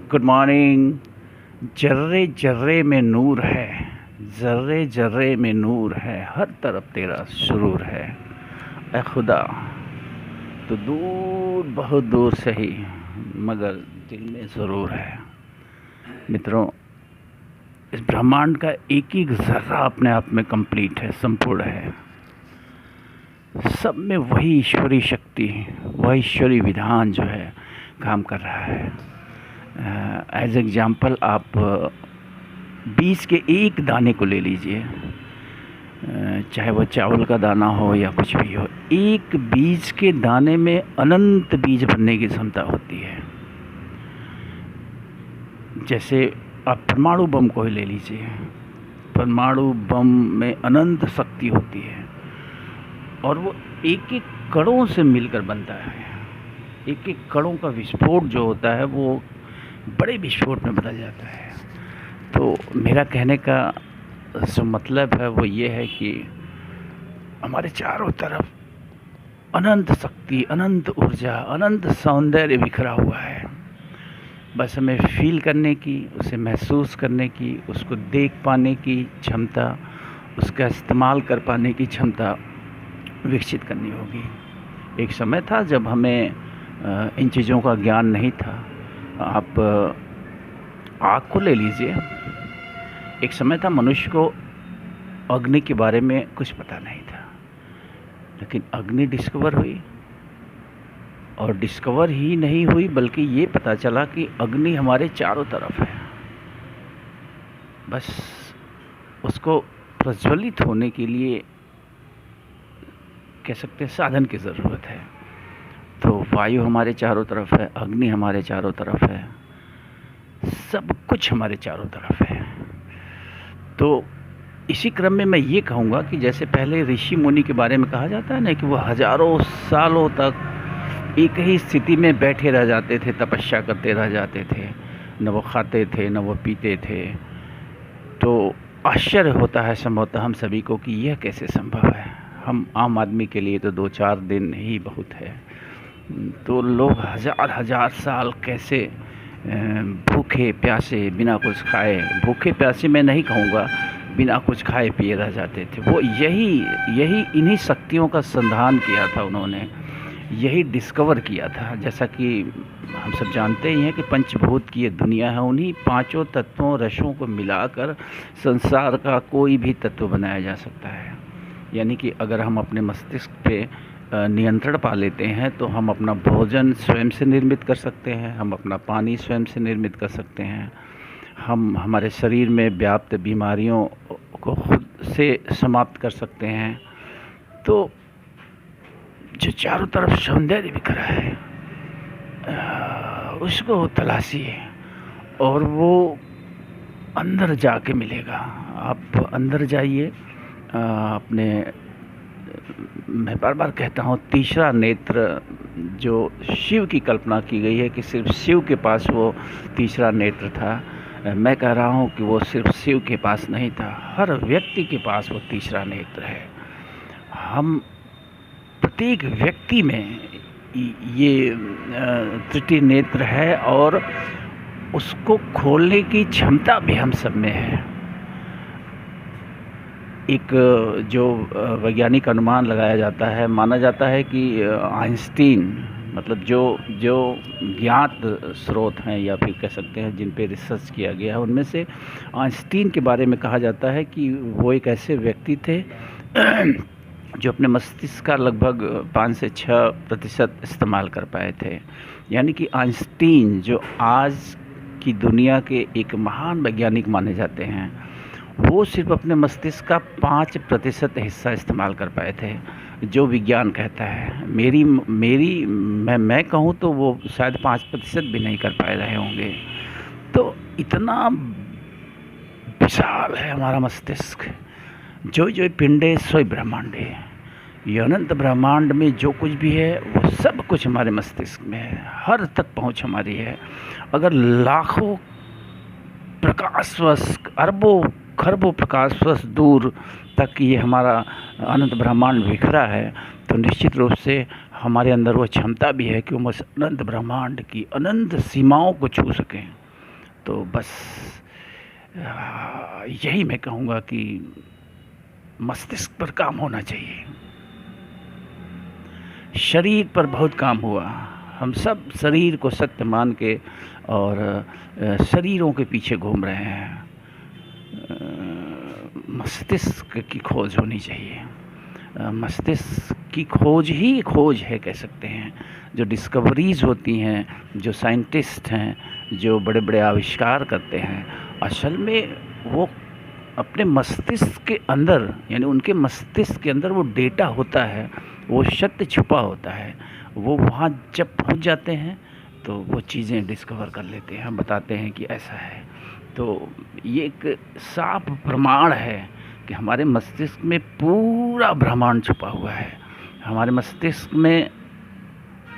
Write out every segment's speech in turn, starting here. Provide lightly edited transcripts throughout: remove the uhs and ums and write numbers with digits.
Good morning. जर्रे जर्रे में नूर है, जर्रे जर्रे में नूर है, हर तरफ तेरा सुरूर है। ऐ खुदा, तो दूर बहुत दूर से ही मगर दिल में ज़रूर है। मित्रों, इस ब्रह्मांड का एक एक ज़र्रा अपने आप में कंप्लीट है, संपूर्ण है। सब में वही ईश्वरी शक्ति, वही ईश्वरी विधान जो है काम कर रहा है। एज एग्जाम्पल आप बीज के एक दाने को ले लीजिए, चाहे वह चावल का दाना हो या कुछ भी हो। एक बीज के दाने में अनंत बीज बनने की क्षमता होती है। जैसे आप परमाणु बम को ही ले लीजिए, परमाणु बम में अनंत शक्ति होती है और वो एक एक कणों से मिलकर बनता है। एक एक कणों का विस्फोट जो होता है वो बड़े विस्फोट में बदल जाता है। तो मेरा कहने का जो मतलब है वो ये है कि हमारे चारों तरफ अनंत शक्ति, अनंत ऊर्जा, अनंत सौंदर्य बिखरा हुआ है। बस हमें फील करने की, उसे महसूस करने की, उसको देख पाने की क्षमता, उसका इस्तेमाल कर पाने की क्षमता विकसित करनी होगी। एक समय था जब हमें इन चीज़ों का ज्ञान नहीं था। आप आग को ले लीजिए। एक समय था मनुष्य को अग्नि के बारे में कुछ पता नहीं था, लेकिन अग्नि डिस्कवर हुई। और डिस्कवर ही नहीं हुई बल्कि ये पता चला कि अग्नि हमारे चारों तरफ है। बस उसको प्रज्वलित होने के लिए कह सकते हैं साधन की ज़रूरत है। तो वायु हमारे चारों तरफ है, अग्नि हमारे चारों तरफ है, सब कुछ हमारे चारों तरफ है। तो इसी क्रम में मैं ये कहूँगा कि जैसे पहले ऋषि मुनि के बारे में कहा जाता है ना कि वो हजारों सालों तक एक ही स्थिति में बैठे रह जाते थे, तपस्या करते रह जाते थे, न वो खाते थे न वो पीते थे। तो आश्चर्य होता है संभवतः हम सभी को कि यह कैसे संभव है। हम आम आदमी के लिए तो 2-4 दिन ही बहुत है, तो लोग हज़ार हज़ार साल कैसे भूखे प्यासे बिना कुछ खाए, भूखे प्यासे मैं नहीं कहूँगा, बिना कुछ खाए पिए रह जाते थे। वो यही इन्हीं शक्तियों का संधान किया था उन्होंने, यही डिस्कवर किया था। जैसा कि हम सब जानते ही हैं कि पंचभूत की ये दुनिया है, उन्हीं पांचों तत्वों रसों को मिलाकर संसार का कोई भी तत्व बनाया जा सकता है। यानी कि अगर हम अपने मस्तिष्क पे नियंत्रण पा लेते हैं तो हम अपना भोजन स्वयं से निर्मित कर सकते हैं, हम अपना पानी स्वयं से निर्मित कर सकते हैं, हम हमारे शरीर में व्याप्त बीमारियों को खुद से समाप्त कर सकते हैं। तो जो चारों तरफ सौंदर्य बिखरा है उसको तलाशिए और वो अंदर जाके मिलेगा। आप अंदर जाइए, अपने, मैं बार बार कहता हूँ, तीसरा नेत्र जो शिव की कल्पना की गई है कि सिर्फ शिव के पास वो तीसरा नेत्र था, मैं कह रहा हूँ कि वो सिर्फ शिव के पास नहीं था, हर व्यक्ति के पास वो तीसरा नेत्र है। हम प्रत्येक व्यक्ति में ये तृतीय नेत्र है और उसको खोलने की क्षमता भी हम सब में है। एक जो वैज्ञानिक अनुमान लगाया जाता है, माना जाता है कि आइंस्टीन, मतलब जो ज्ञात स्रोत हैं या फिर कह सकते हैं जिन पे रिसर्च किया गया है, उनमें से आइंस्टीन के बारे में कहा जाता है कि वो एक ऐसे व्यक्ति थे जो अपने मस्तिष्क का लगभग 5 से 6% इस्तेमाल कर पाए थे। यानी कि आइंस्टीन जो आज की दुनिया के एक महान वैज्ञानिक माने जाते हैं, वो सिर्फ अपने मस्तिष्क का 5% हिस्सा इस्तेमाल कर पाए थे, जो विज्ञान कहता है। मैं कहूँ तो वो शायद 5% भी नहीं कर पाए रहे होंगे। तो इतना विशाल है हमारा मस्तिष्क। जो पिंडे सोई ब्रह्मांडे, ये अनंत ब्रह्मांड में जो कुछ भी है वो सब कुछ हमारे मस्तिष्क में है, हर तक पहुँच हमारी है। अगर लाखों प्रकाश वर्ष, अरबों खरबों प्रकाश वर्ष दूर तक ये हमारा अनंत ब्रह्मांड बिखरा है, तो निश्चित रूप से हमारे अंदर वो क्षमता भी है कि हम उस अनंत ब्रह्मांड की अनंत सीमाओं को छू सकें। तो बस यही मैं कहूँगा कि मस्तिष्क पर काम होना चाहिए। शरीर पर बहुत काम हुआ, हम सब शरीर को सत्य मान के और शरीरों के पीछे घूम रहे हैं। मस्तिष्क की खोज होनी चाहिए। मस्तिष्क की खोज ही खोज है, कह सकते हैं। जो डिस्कवरीज़ होती हैं, जो साइंटिस्ट हैं, जो बड़े बड़े आविष्कार करते हैं, असल में वो अपने मस्तिष्क के अंदर, यानी उनके मस्तिष्क के अंदर वो डेटा होता है, वो सत्य छुपा होता है। वो वहाँ जब पहुँच जाते हैं तो वो चीज़ें डिस्कवर कर लेते हैं, हम बताते हैं कि ऐसा है। तो ये एक साफ प्रमाण है कि हमारे मस्तिष्क में पूरा ब्रह्मांड छुपा हुआ है। हमारे मस्तिष्क में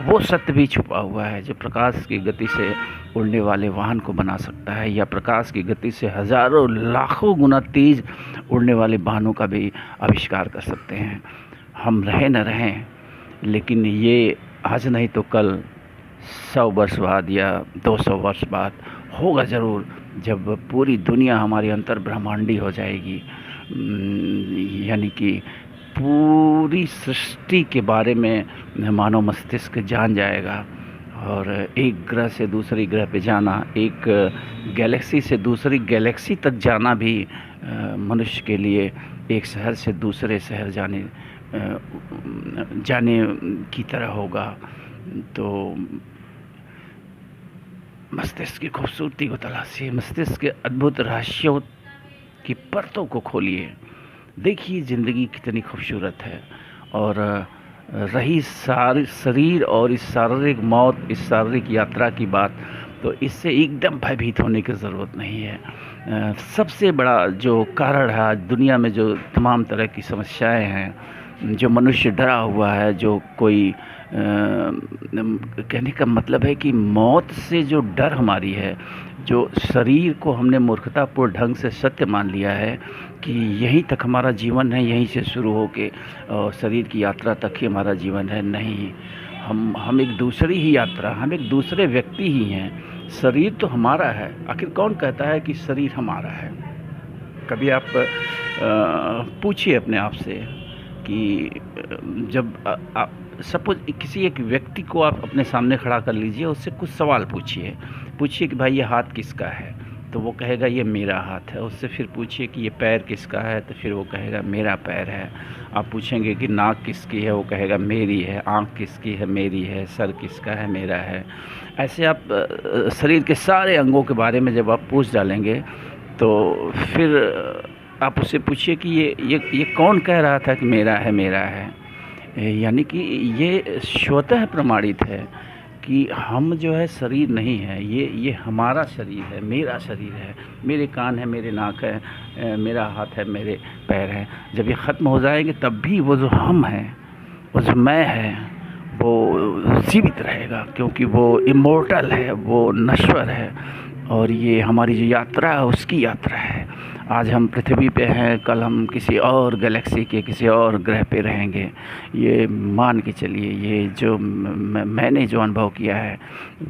वो सत्य भी छुपा हुआ है जो प्रकाश की गति से उड़ने वाले वाहन को बना सकता है, या प्रकाश की गति से हज़ारों लाखों गुना तेज़ उड़ने वाले वाहनों का भी आविष्कार कर सकते हैं। हम रहें न रहें, लेकिन ये आज नहीं तो कल 100 वर्ष बाद या 200 वर्ष बाद होगा ज़रूर, जब पूरी दुनिया हमारी अंतर ब्रह्मांडी हो जाएगी। यानी कि पूरी सृष्टि के बारे में मानव मस्तिष्क जान जाएगा, और एक ग्रह से दूसरे ग्रह पे जाना, एक गैलेक्सी से दूसरी गैलेक्सी तक जाना भी मनुष्य के लिए एक शहर से दूसरे शहर जाने की तरह होगा। तो मस्तिष्क की खूबसूरती को तलाशिए, मस्तिष्क के अद्भुत रहस्यों की परतों को खोलिए, देखिए ज़िंदगी कितनी खूबसूरत है। और रही शरीर और इस शारीरिक मौत, इस शारीरिक यात्रा की बात, तो इससे एकदम भयभीत होने की ज़रूरत नहीं है। सबसे बड़ा जो कारण है आज दुनिया में, जो तमाम तरह की समस्याएं हैं, जो मनुष्य डरा हुआ है, जो कोई कहने का मतलब है कि मौत से जो डर हमारी है, जो शरीर को हमने मूर्खतापूर्ण ढंग से सत्य मान लिया है कि यहीं तक हमारा जीवन है, यहीं से शुरू होके और शरीर की यात्रा तक ही हमारा जीवन है। नहीं, हम एक दूसरी ही यात्रा, हम एक दूसरे व्यक्ति ही हैं। शरीर तो हमारा है, आखिर कौन कहता है कि शरीर हमारा है? कभी आप पूछिए अपने आप से कि जब आप सपोज किसी एक व्यक्ति को आप अपने सामने खड़ा कर लीजिए, उससे कुछ सवाल पूछिए कि भाई ये हाथ किसका है, तो वो कहेगा ये मेरा हाथ है। उससे फिर पूछिए कि ये पैर किसका है, तो फिर वो कहेगा मेरा पैर है। आप पूछेंगे कि नाक किसकी है, वो कहेगा मेरी है। आँख किसकी है, मेरी है। सर किसका है, मेरा है। ऐसे आप शरीर के सारे अंगों के बारे में जब आप पूछ डालेंगे, तो फिर आप उससे पूछिए कि ये कौन कह रहा था कि मेरा है। यानी कि ये स्वतः प्रमाणित है कि हम जो है शरीर नहीं है, ये हमारा शरीर है, मेरा शरीर है। मेरे कान है, मेरे नाक है, मेरा हाथ है, मेरे पैर हैं। जब ये ख़त्म हो जाएंगे तब भी वो जो हम हैं, वो जो मैं है, वो जीवित रहेगा, क्योंकि वो इमोर्टल है, वो नश्वर है। और ये हमारी जो यात्रा है, उसकी यात्रा है। आज हम पृथ्वी पे हैं, कल हम किसी और गैलेक्सी के किसी और ग्रह पे रहेंगे। ये मान के चलिए, ये जो मैंने जो अनुभव किया है,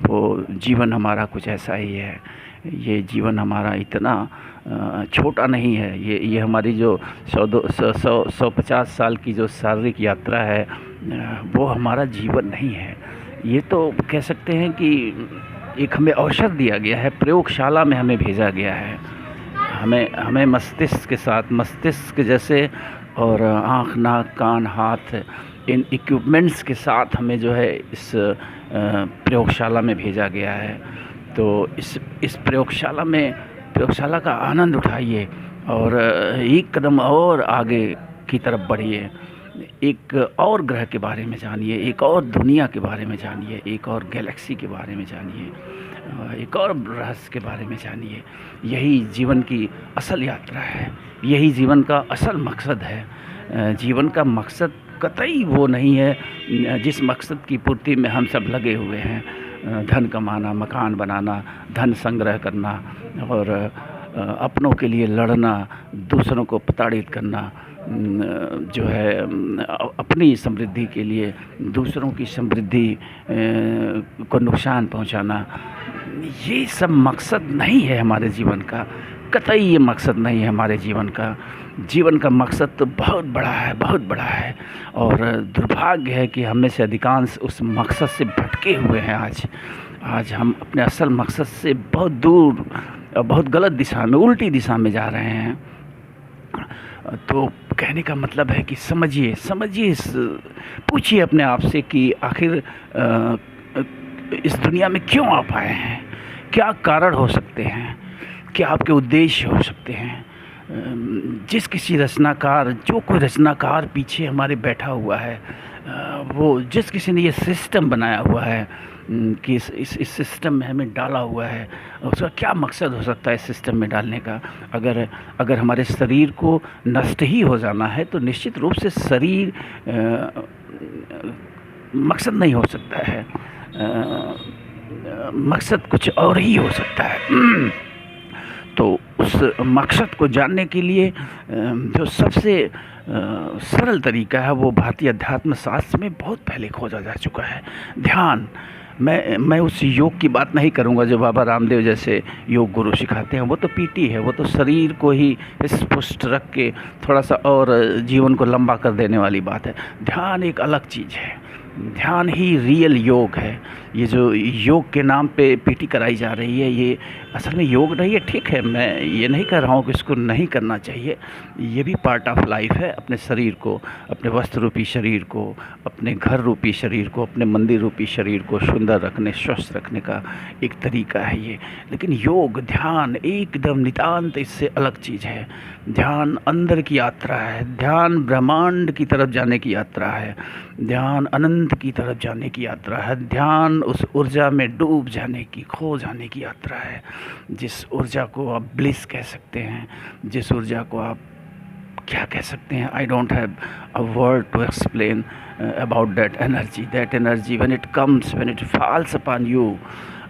वो जीवन हमारा कुछ ऐसा ही है। ये जीवन हमारा इतना छोटा नहीं है। ये हमारी जो 150 साल की जो शारीरिक यात्रा है, वो हमारा जीवन नहीं है। ये तो कह सकते हैं कि एक हमें अवसर दिया गया है, प्रयोगशाला में हमें भेजा गया है। हमें मस्तिष्क के साथ, मस्तिष्क जैसे और आँख, नाक, कान, हाथ, इन इक्विपमेंट्स के साथ हमें जो है इस प्रयोगशाला में भेजा गया है। तो इस प्रयोगशाला का आनंद उठाइए और एक कदम और आगे की तरफ बढ़िए। एक और ग्रह के बारे में जानिए, एक और दुनिया के बारे में जानिए, एक और गैलेक्सी के बारे में जानिए, एक और रहस्य के बारे में जानिए। यही जीवन की असल यात्रा है, यही जीवन का असल मकसद है। जीवन का मकसद कतई वो नहीं है जिस मकसद की पूर्ति में हम सब लगे हुए हैं। धन कमाना, मकान बनाना, धन संग्रह करना और अपनों के लिए लड़ना, दूसरों को प्रताड़ित करना। जो है अपनी समृद्धि के लिए दूसरों की समृद्धि को नुकसान पहुंचाना, ये सब मकसद नहीं है हमारे जीवन का। कतई ये मकसद नहीं है हमारे जीवन का। जीवन का मकसद तो बहुत बड़ा है, बहुत बड़ा है, और दुर्भाग्य है कि हम में से अधिकांश उस मकसद से भटके हुए हैं। आज हम अपने असल मकसद से बहुत दूर, बहुत गलत दिशा में, उल्टी दिशा में जा रहे हैं। तो कहने का मतलब है कि समझिए, पूछिए अपने आप से कि आखिर इस दुनिया में क्यों आप आए हैं, क्या कारण हो सकते हैं, क्या आपके उद्देश्य हो सकते हैं। जिस किसी रचनाकार, जो कोई रचनाकार पीछे हमारे बैठा हुआ है, वो जिस किसी ने ये सिस्टम बनाया हुआ है कि इस सिस्टम में हमें डाला हुआ है, उसका क्या मकसद हो सकता है इस सिस्टम में डालने का। अगर हमारे शरीर को नष्ट ही हो जाना है तो निश्चित रूप से शरीर मकसद नहीं हो सकता है, मकसद कुछ और ही हो सकता है। तो उस मकसद को जानने के लिए जो सबसे सरल तरीका है वो भारतीय अध्यात्म शास्त्र में बहुत पहले खोजा जा चुका है, ध्यान। मैं उस योग की बात नहीं करूंगा जो बाबा रामदेव जैसे योग गुरु सिखाते हैं, वो तो पीटी है, वो तो शरीर को ही स्पुष्ट रख के थोड़ा सा और जीवन को लंबा कर देने वाली बात है। ध्यान एक अलग चीज़ है, ध्यान ही रियल योग है। ये जो योग के नाम पे पीटी कराई जा रही है, ये असल में योग नहीं है। ठीक है, मैं ये नहीं कह रहा हूँ कि इसको नहीं करना चाहिए, ये भी पार्ट ऑफ लाइफ है। अपने शरीर को, अपने वस्त्र रूपी शरीर को, अपने घर रूपी शरीर को, अपने मंदिर रूपी शरीर को सुंदर रखने, स्वस्थ रखने का एक तरीका है ये। लेकिन योग, ध्यान एकदम नितांत इससे अलग चीज़ है। ध्यान अंदर की यात्रा है, ध्यान ब्रह्मांड की तरफ जाने की यात्रा है, ध्यान अनंत की तरफ जाने की यात्रा है, ध्यान उस ऊर्जा में डूब जाने की, खो जाने की यात्रा है। जिस ऊर्जा को आप ब्लिस कह सकते हैं, जिस ऊर्जा को आप क्या कह सकते हैं, I don't have a word to explain about that energy. That energy when it comes, when it falls upon you,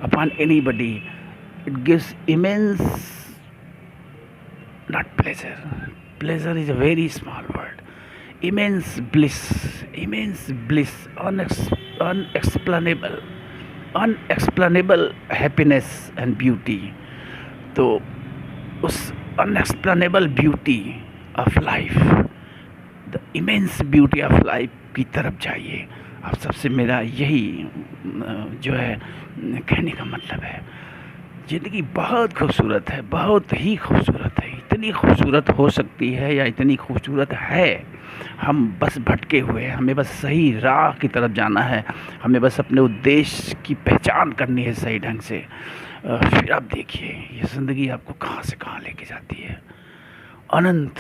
upon anybody, it gives immense, not pleasure is a very small word, immense bliss, unexplainable happiness and beauty। तो उस unexplainable beauty of life, the immense beauty of life की तरफ जाइए। आप सबसे मेरा यही जो है कहने का मतलब है। ज़िंदगी बहुत खूबसूरत है, बहुत ही खूबसूरत है, इतनी खूबसूरत हो सकती है या इतनी खूबसूरत है, हम बस भटके हुए हैं। हमें बस सही राह की तरफ जाना है, हमें बस अपने उद्देश्य की पहचान करनी है सही ढंग से। फिर आप देखिए ये ज़िंदगी आपको कहाँ से कहाँ लेके जाती है, अनंत।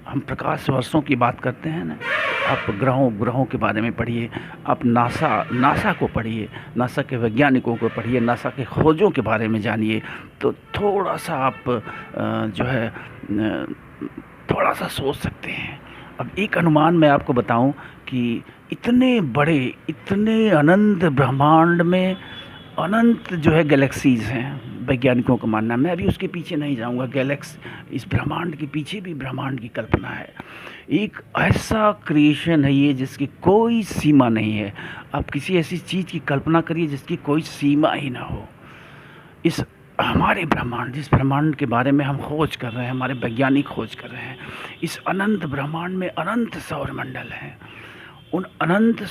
हम प्रकाश वर्षों की बात करते हैं ना, आप ग्रहों के बारे में पढ़िए, आप नासा को पढ़िए, नासा के वैज्ञानिकों को पढ़िए, नासा के खोजों के बारे में जानिए, तो थोड़ा सा आप जो है थोड़ा सा सोच सकते हैं। अब एक अनुमान मैं आपको बताऊं कि इतने बड़े, इतने अनंत ब्रह्मांड में अनंत जो है गैलेक्सीज़ हैं, वैज्ञानिकों का मानना है। मैं अभी उसके पीछे नहीं जाऊंगा, इस ब्रह्मांड के पीछे भी ब्रह्मांड की कल्पना है। एक ऐसा क्रिएशन है ये जिसकी कोई सीमा नहीं है। आप किसी ऐसी चीज़ की कल्पना करिए जिसकी कोई सीमा ही ना हो। इस हमारे ब्रह्मांड, जिस ब्रह्मांड के बारे में हम खोज कर रहे हैं, हमारे वैज्ञानिक खोज कर रहे हैं, इस अनंत ब्रह्मांड में अनंत सौरमंडल हैं, उन अनंत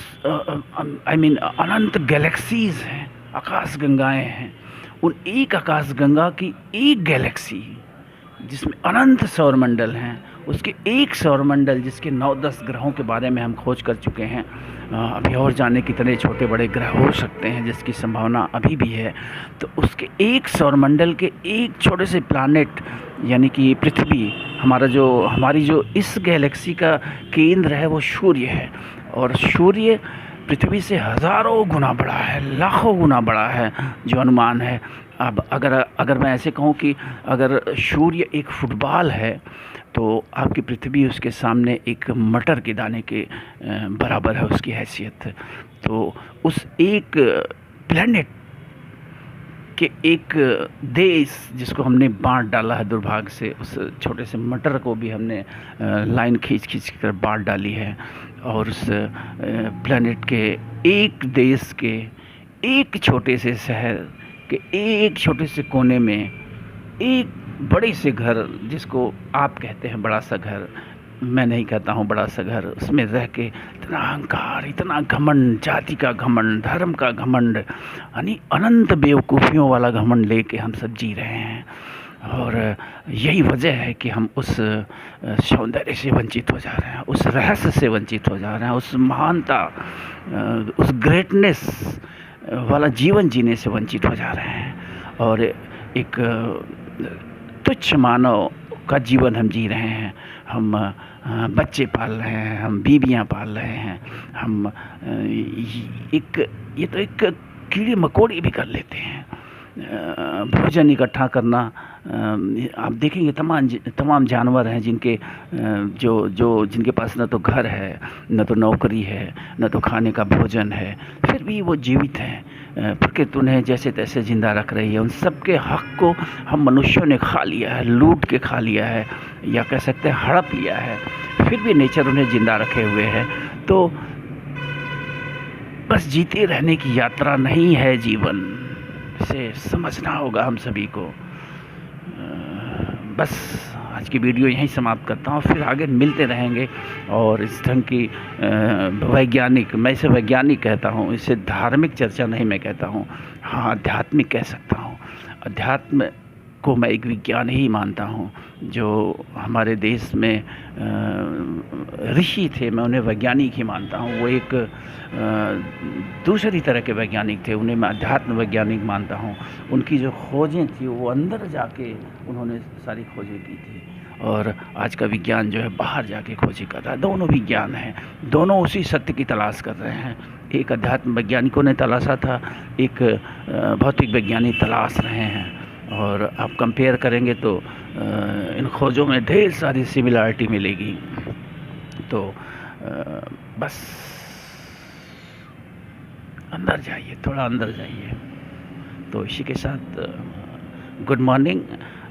अनंत गैलेक्सीज़ हैं, आकाश गंगाएँ हैं। उन एक आकाश गंगा की एक गैलेक्सी जिसमें अनंत सौरमंडल हैं, उसके एक सौरमंडल जिसके 9-10 ग्रहों के बारे में हम खोज कर चुके हैं। अभी और जाने कितने छोटे बड़े ग्रह हो सकते हैं जिसकी संभावना अभी भी है। तो उसके एक सौरमंडल के एक छोटे से प्लैनेट यानी कि पृथ्वी, हमारी जो इस गैलेक्सी का केंद्र है वो सूर्य है, और सूर्य पृथ्वी से हज़ारों गुना बड़ा है, लाखों गुना बड़ा है जो अनुमान है। अब अगर मैं ऐसे कहूँ कि अगर सूर्य एक फुटबॉल है तो आपकी पृथ्वी उसके सामने एक मटर के दाने के बराबर है उसकी हैसियत। तो उस एक प्लैनेट कि एक देश जिसको हमने बाँट डाला है दुर्भाग्य से, उस छोटे से मटर को भी हमने लाइन खींच कर बाँट डाली है, और उस प्लेनेट के एक देश के एक छोटे से शहर के एक छोटे से कोने में एक बड़े से घर, जिसको आप कहते हैं बड़ा सा घर, मैं नहीं कहता हूँ बड़ा सा घर, उसमें रह के इतना अहंकार, इतना घमंड, जाति का घमंड, धर्म का घमंड, यानी अनंत बेवकूफ़ियों वाला घमंड लेके हम सब जी रहे हैं। और यही वजह है कि हम उस सौंदर्य से वंचित हो जा रहे हैं, उस रहस्य से वंचित हो जा रहे हैं, उस महानता, उस ग्रेटनेस वाला जीवन जीने से वंचित हो जा रहे हैं। और एक तुच्छ मानव का जीवन हम जी रहे हैं। हम बच्चे पाल रहे हैं, हम बीवियां पाल रहे हैं, हम ये तो एक कीड़े मकोड़े भी कर लेते हैं। भोजन इकट्ठा करना, आप देखेंगे तमाम जानवर हैं जिनके जिनके पास न तो घर है, न तो नौकरी है, न तो खाने का भोजन है, फिर भी वो जीवित हैं। प्रकृति उन्हें जैसे तैसे ज़िंदा रख रही है। उन सब के हक़ को हम मनुष्यों ने खा लिया है, लूट के खा लिया है, या कह सकते हैं हड़प लिया है। फिर भी नेचर उन्हें ज़िंदा रखे हुए है। तो बस जीते रहने की यात्रा नहीं है जीवन, इसे समझना होगा हम सभी को। बस आज की वीडियो यहीं समाप्त करता हूँ, फिर आगे मिलते रहेंगे। और इस ढंग की वैज्ञानिक, मैं इसे वैज्ञानिक कहता हूँ, इसे धार्मिक चर्चा नहीं मैं कहता हूँ, हाँ आध्यात्मिक कह सकता हूँ। अध्यात्म को मैं एक विज्ञान ही मानता हूँ। जो हमारे देश में ऋषि थे, मैं उन्हें वैज्ञानिक ही मानता हूँ। वो एक दूसरी तरह के वैज्ञानिक थे, उन्हें मैं अध्यात्म वैज्ञानिक मानता हूँ। उनकी जो खोजें थी वो अंदर जाके उन्होंने सारी खोजें की थी, और आज का विज्ञान जो है बाहर जाके खोजें कर रहा है। दोनों विज्ञान हैं, दोनों उसी सत्य की तलाश कर रहे हैं। एक अध्यात्म वैज्ञानिकों ने तलाशा था, एक भौतिक वैज्ञानिक तलाश रहे हैं। और आप कंपेयर करेंगे तो इन खोजों में ढेर सारी सिमिलरिटी मिलेगी। तो बस अंदर जाइए, थोड़ा अंदर जाइए। तो इसी के साथ गुड मॉर्निंग।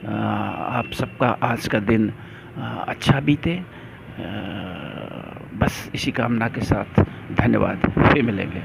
आप सबका आज का दिन अच्छा बीते। बस इसी कामना के साथ धन्यवाद, फिर मिलेंगे।